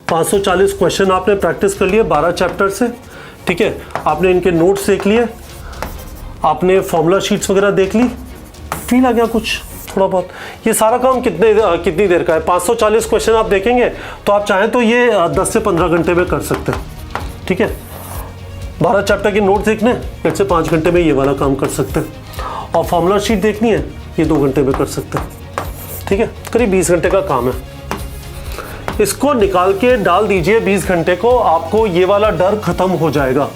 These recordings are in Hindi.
540 क्वेश्चन आपने प्रैक्टिस कर लिए 12 चैप्टर से, ठीक है। आपने इनके नोट्स देख लिए, आपने फॉर्मूला शीट्स वगैरह देख ली, फील आ गया कुछ थोड़ा बहुत। ये सारा काम कितनी देर का है? 540 क्वेश्चन आप देखेंगे तो आप चाहें तो ये 10 से 15 घंटे में कर सकते हैं, ठीक है। 12 चैप्टर के नोट्स देखने, 1 से 5 घंटे में ये वाला काम कर सकते हैं। और फॉर्मूला शीट देखनी है, ये 2 घंटे में कर सकते हैं, ठीक है। करीब 20 घंटे का काम है। इसको निकाल के डाल दीजिए 20 घंटे को, आपको ये वाला डर खत्म हो जाएगा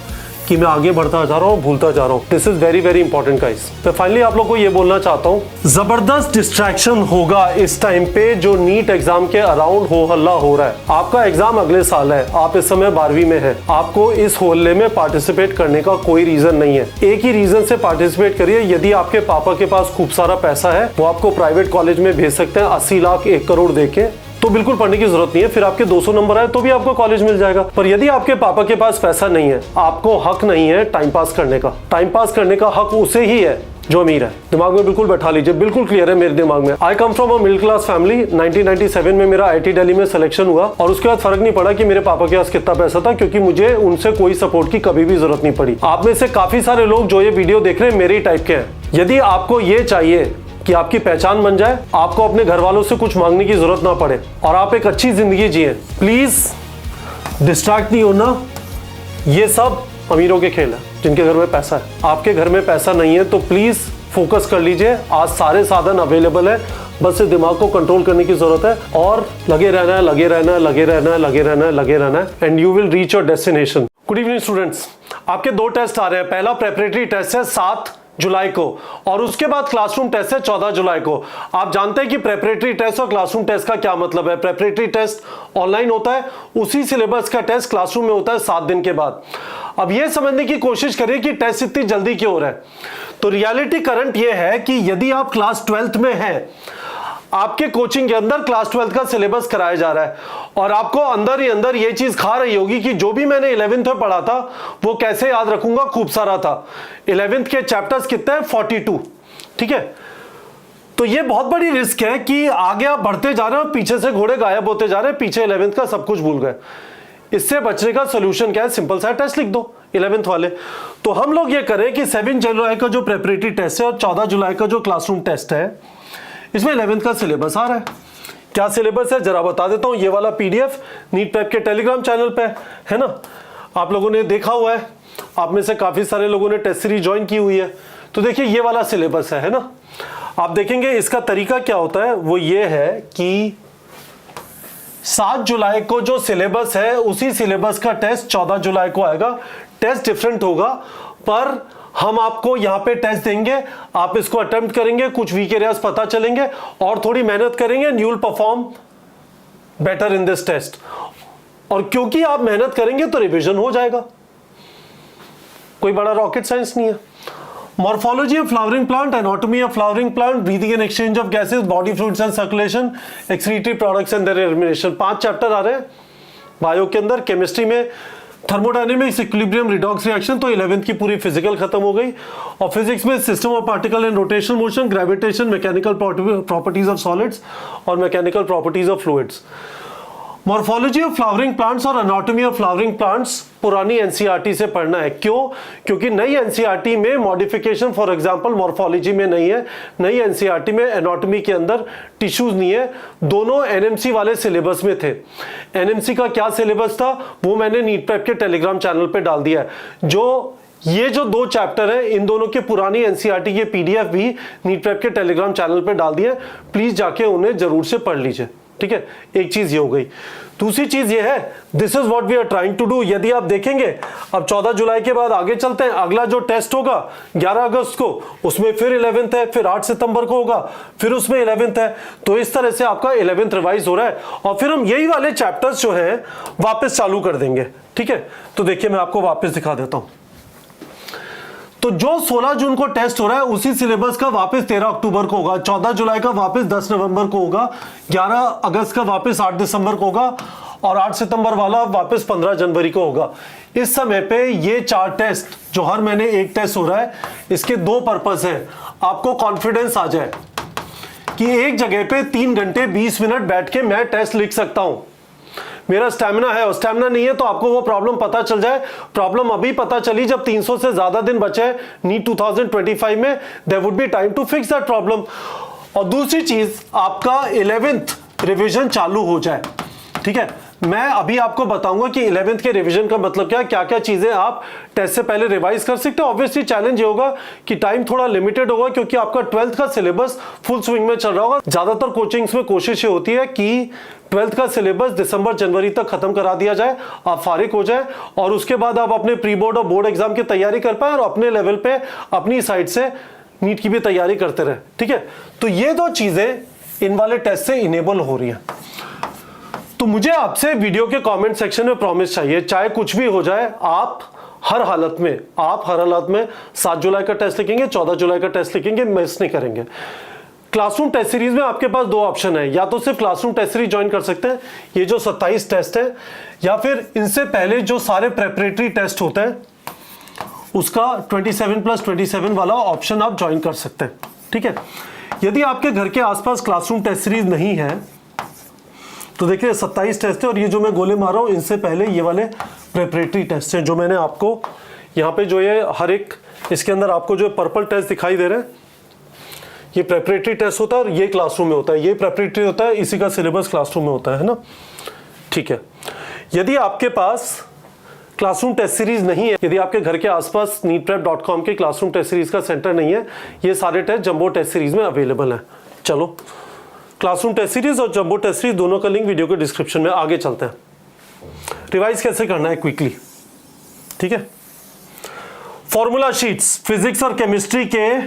कि मैं आगे बढ़ता जा रहा हूँ, भूलता जा रहा हूँ। This is very very important guys. तो फाइनली आप लोग को ये बोलना चाहता हूँ, जबरदस्त डिस्ट्रैक्शन होगा इस टाइम पे जो नीट एग्जाम के अराउंड हो हल्ला हो रहा है। आपका एग्जाम अगले साल है, आप इस समय 12वीं में है, आपको इस होल्ले में पार्टिसिपेट करने का कोई रीजन नहीं है। एक ही रीजन से पार्टिसिपेट करिए, यदि आपके पापा के पास खूब सारा पैसा है, वो आपको प्राइवेट कॉलेज में भेज सकते हैं 80 लाख 1 करोड़ देके, तो बिल्कुल पढ़ने की जरूरत नहीं है। फिर आपके 200 नंबर आए तो भी आपको कॉलेज मिल जाएगा। पर यदि आपके पापा के पास पैसा नहीं है, आपको हक नहीं है टाइम पास करने का। टाइम पास करने का हक उसे ही है जो अमीर है। दिमाग में बिल्कुल बैठा लीजिए, बिल्कुल क्लियर है मेरे दिमाग में। I come from a middle class family. 1997 में मेरा IIT दिल्ली में सिलेक्शन हुआ और उसके बाद फर्क नहीं पड़ा कि मेरे पापा के पास कितना पैसा था, क्योंकि मुझे उनसे कोई सपोर्ट की कभी भी जरूरत नहीं पड़ी। आप में से काफी सारे लोग जो ये वीडियो देख रहे हैं मेरे ही टाइप के हैं। यदि आपको ये चाहिए कि आपकी पहचान बन जाए, आपको अपने घर वालों से कुछ मांगने की जरूरत ना पड़े और आप एक अच्छी जिंदगी जिए, प्लीज डिस्ट्रैक्ट नहीं होना। ये सब अमीरों के खेल है जिनके घर में पैसा है। आपके घर में पैसा नहीं है तो प्लीज फोकस कर लीजिए। आज सारे साधन अवेलेबल है, बस से दिमाग को कंट्रोल करने की जरूरत है और लगे रहना है, लगे रहना है, लगे रहना है, लगे रहना है, लगे रहना है, and you will reach your destination. Good evening students, आपके 2 टेस्ट आ रहे हैं। पहला प्रेपरेटरी टेस्ट है 7 जुलाई को और उसके बाद क्लासरूम टेस्ट है 14 जुलाई को। आप जानते हैं कि प्रेपरेटरी टेस्ट और क्लासरूम टेस्ट का क्या मतलब है। प्रेपरेटरी टेस्ट ऑनलाइन होता है, उसी सिलेबस का टेस्ट क्लासरूम में होता है 7 दिन के बाद। अब यह समझने की कोशिश करिए कि टेस्ट इतनी जल्दी क्यों हो रहा है। तो रियलिटी करंट यह है कि यदि आप क्लास 12th में हैं, आपके कोचिंग के अंदर क्लास 12th का सिलेबस कराया जा रहा है और आपको अंदर ही अंदर ये चीज खा रही होगी कि जो भी मैंने 11th में पढ़ा था वो कैसे याद रखूंगा, खूब सारा था। 11th के चैप्टर्स कितने हैं? 42, ठीक है। तो ये बहुत बड़ी रिस्क है कि आगे आप बढ़ते जा रहे हो, पीछे से घोड़े गायब होते जा रहे हैं, पीछे 11th का सब कुछ भूल गए। इससे बचने का सोल्यूशन क्या है? सिंपल सा टेस्ट लिख दो 11th वाले। तो हम लोग ये करें कि 7 जुलाई का जो प्रेपरेटरी टेस्ट है और 14 जुलाई का जो क्लासरूम टेस्ट है, इसमें 11th का सिलेबस आ रहा है। क्या सिलेबस है जरा बता देता हूं। ये वाला PDF नीट प्रेप के टेलीग्राम चैनल पे है ना, आप लोगों ने देखा हुआ है। आप में से काफी सारे लोगों ने टेस्ट सीरीज ज्वाइन की हुई है। तो देखिए ये वाला सिलेबस है ना। आप देखेंगे इसका तरीका क्या होता है, वो ये है कि 7 जुलाई को जो सिलेबस है उसी सिलेबस का टेस्ट 14 जुलाई को आएगा। टेस्ट डिफरेंट होगा पर हम आपको यहां पे टेस्ट देंगे, आप इसको अटेम्प्ट करेंगे, कुछ वीक एरियाज पता चलेंगे और थोड़ी मेहनत करेंगे, you will perform better in this test. और क्योंकि आप मेहनत करेंगे तो रिवीजन हो जाएगा, कोई बड़ा रॉकेट साइंस नहीं है। Morphology of flowering plant, anatomy of flowering plant, breathing and exchange of gases, body fluids and circulation, excretory products and their elimination. 5 chapter आ रहे हैं बायो के अंदर। केमिस्ट्री में थर्मोडायनेमिक्स, इक्विलिब्रियम, रिडॉक्स रिएक्शन, तो 11th की पूरी फिजिकल खत्म हो गई। और फिजिक्स में system of particle and rotational motion, gravitation, mechanical properties of solids और mechanical properties of fluids. Morphology of flowering plants और एनाटॉमी ऑफ फ्लावरिंग प्लांट्स पुरानी NCERT से पढ़ना है। क्यों? क्योंकि नई NCERT में मॉडिफिकेशन फॉर एग्जांपल मॉर्फोलॉजी में नहीं है, नई NCERT में एनाटॉमी के अंदर टिश्यूज नहीं है। दोनों NMC वाले सिलेबस में थे। NMC का क्या सिलेबस था वो मैंने नीट प्रेप के टेलीग्राम चैनल पे डाल दिया है। ये जो 2 चैप्टर है इन दोनों के पुरानी NCERT के PDF भी नीट प्रेप के टेलीग्राम चैनल पे डाल दिए। प्लीज जाके उन्हें जरूर से पढ़ लीजिए, ठीक है। एक चीज ये हो गई। दूसरी चीज ये है, this is what we are trying to do. यदि आप देखेंगे अब 14 जुलाई के बाद आगे चलते हैं, अगला जो टेस्ट होगा 11 अगस्त को, उसमें फिर 11th है, फिर 8 सितंबर को होगा, फिर उसमें 11th है। तो इस तरह से आपका 11th रिवाइज हो रहा है और फिर हम यही वाले चैप्टर्स जो हैं वापस चालू कर देंगे, ठीक है। तो देखिए मैं आपको वापस दिखा देता हूं। तो जो 16 जून को टेस्ट हो रहा है उसी सिलेबस का वापस 13 अक्टूबर को होगा, 14 जुलाई का वापस 10 नवंबर को होगा, 11 अगस्त का वापस 8 दिसंबर को होगा और 8 सितंबर वाला वापस 15 जनवरी को होगा। इस समय पे ये 4 टेस्ट जो हर महीने एक टेस्ट हो रहा है, इसके 2 पर्पस है। आपको कॉन्फिडेंस आ जाए कि एक जगह पे 3 घंटे 20 मिनट बैठ के मैं टेस्ट लिख सकता हूं। मेरा स्टैमिना है और स्टैमिना नहीं है, तो आपको वो प्रॉब्लम पता चल जाए। प्रॉब्लम अभी पता चली जब 300 से ज्यादा दिन बचे नीट 2025 में, there would be time to fix that problem. और दूसरी चीज, आपका 11th रिवीजन चालू हो जाए, ठीक है। मैं अभी आपको बताऊंगा कि 11th के रिवीजन का मतलब क्या क्या चीजें आप टेस्ट से पहले रिवाइज कर सकते हो। ऑब्वियसली चैलेंज ये होगा कि टाइम थोड़ा लिमिटेड होगा, क्योंकि आपका 12th का सिलेबस फुल स्विंग में चल रहा होगा। ज्यादातर कोचिंग्स में कोशिश ये होती है कि 12th का सिलेबस दिसंबर जनवरी तक खत्म करा दिया जाए, आप फारिग हो जाए, और उसके बाद आप अपने प्री बोर्ड और बोर्ड एग्जाम की तैयारी कर पाए और अपने लेवल पे अपनी साइड से नीट की भी तैयारी करते रहे, ठीक है। तो ये दो चीजें इन वाले टेस्ट से इनेबल हो रही हैं। तो मुझे आपसे वीडियो के कमेंट सेक्शन में प्रॉमिस चाहिए, चाहे कुछ भी हो जाए, आप हर हालत में 7 जुलाई का टेस्ट लिखेंगे, 14 जुलाई का टेस्ट लिखेंगे, मिस नहीं करेंगे। क्लासरूम टेस्ट सीरीज में आपके पास 2 ऑप्शन है, या तो सिर्फ क्लासरूम टेस्ट सीरीज ज्वाइन कर सकते हैं, ये जो 27 टेस्ट है, या फिर इनसे पहले जो सारे प्रेपरेटरी टेस्ट होते हैं उसका 27+27 वाला ऑप्शन आप ज्वाइन कर सकते हैं, ठीक है। यदि आपके घर के आसपास क्लासरूम टेस्ट सीरीज नहीं है तो देखिए 27 टेस्ट है, और ये जो मैं गोले मार रहा हूं इनसे पहले ये वाले प्रेपरेटरी टेस्ट हैं, जो मैंने आपको यहाँ पे जो ये हर एक इसके अंदर आपको जो पर्पल टेस्ट दिखाई दे रहे हैं, ये प्रेपरेटरी टेस्ट होता है और ये क्लासरूम में होता है, ये प्रेपरेटरी होता है, इसी का सिलेबस क्लासरूम में होता है ना, ठीक है। यदि आपके पास क्लासरूम टेस्ट सीरीज नहीं है, यदि आपके घर के आसपास neetprep.com के क्लासरूम टेस्ट सीरीज का सेंटर नहीं है, ये सारे टेस्ट जंबो टेस्ट सीरीज में अवेलेबल है। चलो, क्लासरूम टेस्ट सीरीज और जंबो टेस्ट सीरीज दोनों का लिंक वीडियो के डिस्क्रिप्शन में। आगे चलते हैं, रिवाइज कैसे करना है क्विकली, ठीक है। फॉर्मूला शीट्स, फिजिक्स और केमिस्ट्री के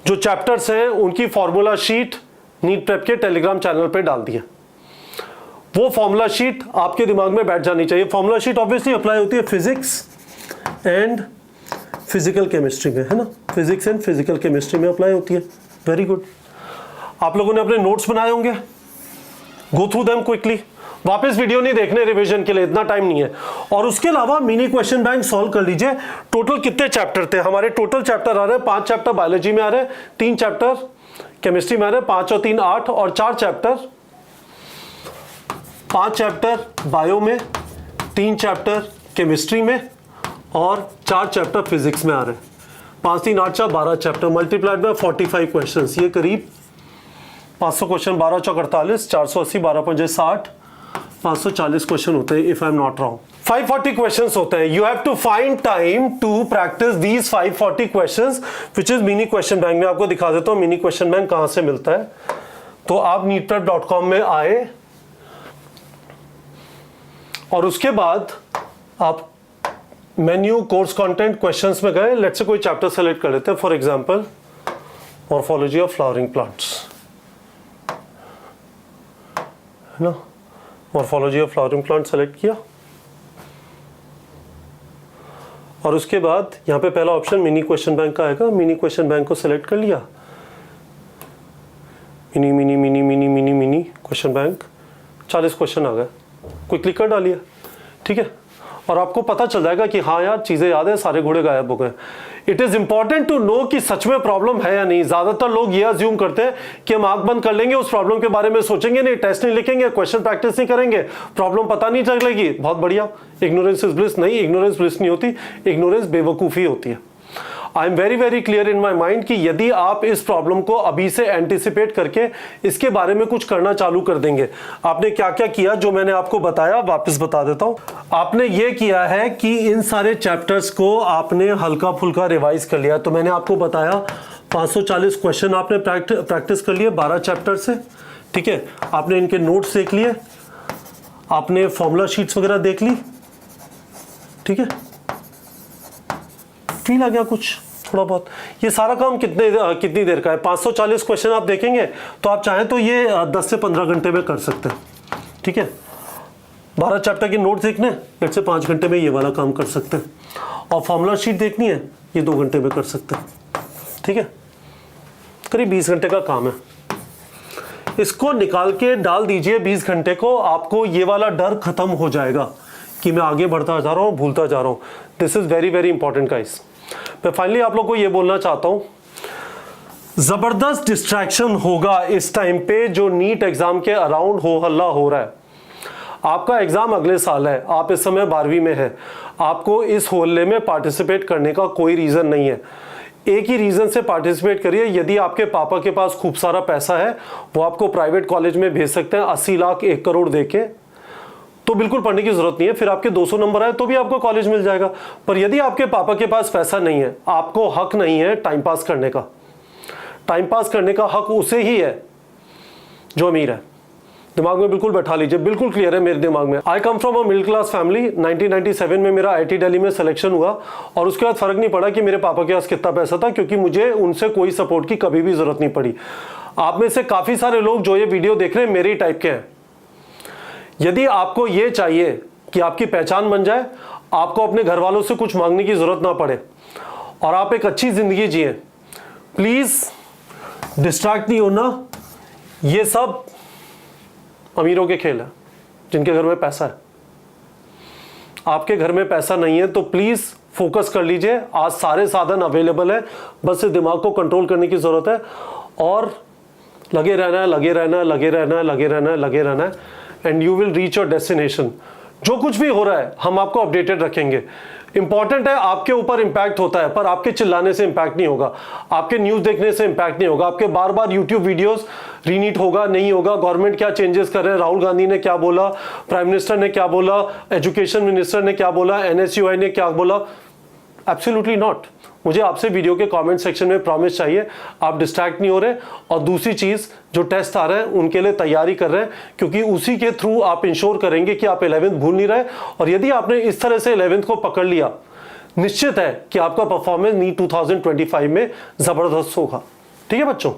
जो चैप्टर्स हैं उनकी फॉर्मूला शीट नीट प्रेप के टेलीग्राम चैनल पे डाल दिया। वो फॉर्मूला शीट आपके दिमाग में बैठ जानी चाहिए। फॉर्मूला शीट ऑब्वियसली अप्लाई होती है फिजिक्स एंड फिजिकल केमिस्ट्री में, है ना, फिजिक्स एंड फिजिकल केमिस्ट्री में अप्लाई होती है। Very good. आप लोगों ने अपने नोट्स बनाए होंगे, गो थ्रू देम क्विकली। वापस वीडियो नहीं देखने रिवीजन के लिए, इतना टाइम नहीं है। और उसके अलावा मिनी क्वेश्चन बैंक सॉल्व कर लीजिए। टोटल कितने चैप्टर थे हमारे? टोटल चैप्टर आ रहे हैं 5 चैप्टर बायोलॉजी में आ रहे हैं, 3 चैप्टर केमिस्ट्री में आ रहे हैं, 5 और 3 8, और 4 चैप्टर, 5 चैप्टर बायो में, 3 चैप्टर केमिस्ट्री में और 4 चैप्टर फिजिक्स में आ रहे हैं। 5 3 8 4 12 चैप्टर मल्टीप्लाइड बाय 45 क्वेश्चंस, ये करीब 500 क्वेश्चन, 12 चौक 48, 480, 12 पंजे 60, 540 क्वेश्चन होते हैं if I am not wrong. 540 questions होते हैं। You have to find time to practise these 540 questions which is mini question bank. में आपको दिखा देता हूं मिनी क्वेश्चन बैंक कहां से मिलता है। तो आप neetprep.com में आए और उसके बाद आप मेन्यू कोर्स कंटेंट क्वेश्चंस में गए। लेट्स से कोई चैप्टर सेलेक्ट कर लेते हैं, for example morphology of flowering plants, है ना, morphology of flowering plant select किया और उसके बाद यहां पे पहला ऑप्शन मिनी क्वेश्चन बैंक का आएगा। मिनी क्वेश्चन बैंक को सेलेक्ट कर लिया, mini mini mini mini mini mini question bank, 40 question आ गए, क्विकली कर डालिए, ठीक है। और आपको पता चल जाएगा कि हाँ यार चीजें याद है, सारे घोड़े गायब हो गए। It is important to know कि सच में प्रॉब्लम है या नहीं। ज्यादातर लोग ये अज्यूम करते हैं कि हम आंख बंद कर लेंगे, उस प्रॉब्लम के बारे में सोचेंगे नहीं, टेस्ट नहीं लिखेंगे, क्वेश्चन प्रैक्टिस नहीं करेंगे, प्रॉब्लम पता नहीं चलेगी, बहुत बढ़िया, इग्नोरेंस इज ब्लिस। नहीं, इग्नोरेंस ब्लिस नहीं होती, इग्नोरेंस बेवकूफी होती है। I am very very clear in my mind कि यदि आप इस प्रॉब्लम को अभी से एंटिसिपेट करके इसके बारे में कुछ करना चालू कर देंगे। आपने क्या क्या किया जो मैंने आपको बताया, वापस बता देता हूं। आपने ये किया है कि इन सारे चैप्टर्स को आपने हल्का फुल्का रिवाइज कर लिया। तो मैंने आपको बताया 540 क्वेश्चन आपने प्रैक्टिस कर लिए 12 चैप्टर से, ठीक है। आपने इनके नोट्स देख लिए, आपने फॉर्मूला शीट्स वगैरह देख ली, ठीक है। फील आ गया कुछ थोड़ा बहुत? ये सारा काम कितनी देर का है? 540 क्वेश्चन आप देखेंगे तो आप चाहें तो ये 10 से 15 घंटे में कर सकते हैं, ठीक है। 12 चैप्टर के नोट्स देखने लेट से 5 घंटे में ये वाला काम कर सकते हैं, और फॉर्मूला शीट देखनी है ये 2 घंटे में कर सकते हैं, ठीक है। करीब 20 घंटे का काम है। इसको निकाल के डाल दीजिए 20 घंटे को, आपको ये वाला डर खत्म हो जाएगा कि मैं आगे बढ़ता जा रहा हूँ, भूलता जा रहा हूँ। This is very very important guys. मैं फाइनली आप लोग को ये बोलना चाहता हूं, जबरदस्त डिस्ट्रैक्शन होगा इस टाइम पे जो नीट एग्जाम के अराउंड हो हल्ला हो रहा है। आपका एग्जाम अगले साल है, आप इस समय 12वीं में है, आपको इस होल्ले में पार्टिसिपेट करने का कोई रीज़न नहीं है। एक ही रीज़न से पार्टिसिपेट करिए, यदि आपके पापा के पास खूब सारा पैसा है, वो आपको प्राइवेट कॉलेज में भेज सकते हैं 80 लाख 1 करोड़ देके, तो बिल्कुल पढ़ने की जरूरत नहीं है। फिर आपके 200 नंबर आए तो भी आपको कॉलेज मिल जाएगा। पर यदि आपके पापा के पास पैसा नहीं है, आपको हक नहीं है टाइम पास करने का। टाइम पास करने का हक उसे ही है जो अमीर है। दिमाग में बिल्कुल बैठा लीजिए, बिल्कुल क्लियर है मेरे दिमाग में। I come from a middle class family. 1997 में मेरा IIT दिल्ली में सिलेक्शन हुआ और उसके बाद फर्क नहीं पड़ा कि मेरे पापा के पास कितना पैसा था, क्योंकि मुझे उनसे कोई सपोर्ट की कभी भी जरूरत नहीं पड़ी। आप में से काफ़ी सारे लोग जो ये वीडियो देख रहे हैं मेरे ही टाइप के हैं। यदि आपको ये चाहिए कि आपकी पहचान बन जाए, आपको अपने घर वालों से कुछ मांगने की जरूरत ना पड़े और आप एक अच्छी जिंदगी जिए, प्लीज डिस्ट्रैक्ट नहीं होना। ये सब अमीरों के खेल है जिनके घर में पैसा है। आपके घर में पैसा नहीं है तो प्लीज फोकस कर लीजिए। आज सारे साधन अवेलेबल है, बस इस दिमाग को कंट्रोल करने की जरूरत है और लगे रहना है, लगे रहना है, लगे रहना है, लगे रहना है, लगे रहना है, and you will reach your destination. जो कुछ भी हो रहा है हम आपको अपडेटेड रखेंगे। इंपॉर्टेंट है, आपके ऊपर इंपैक्ट होता है, पर आपके चिल्लाने से इंपैक्ट नहीं होगा, आपके न्यूज़ देखने से इंपैक्ट नहीं होगा, आपके बार बार यूट्यूब वीडियोस रीनीट होगा नहीं होगा, गवर्नमेंट क्या चेंजेस कर रहे हैं, राहुल गांधी ने क्या बोला, प्राइम मिनिस्टर ने क्या बोला, एजुकेशन मिनिस्टर ने क्या बोला, NSUI ने क्या बोला, एब्सोल्युटली नॉट। मुझे आपसे वीडियो के कमेंट सेक्शन में प्रॉमिस चाहिए आप डिस्ट्रैक्ट नहीं हो रहे, और दूसरी चीज़ जो टेस्ट आ रहे हैं उनके लिए तैयारी कर रहे हैं, क्योंकि उसी के थ्रू आप इंश्योर करेंगे कि आप 11th भूल नहीं रहे। और यदि आपने इस तरह से 11th को पकड़ लिया, निश्चित है कि आपका परफॉर्मेंस नीट 2025 में ज़बरदस्त होगा। ठीक है बच्चों।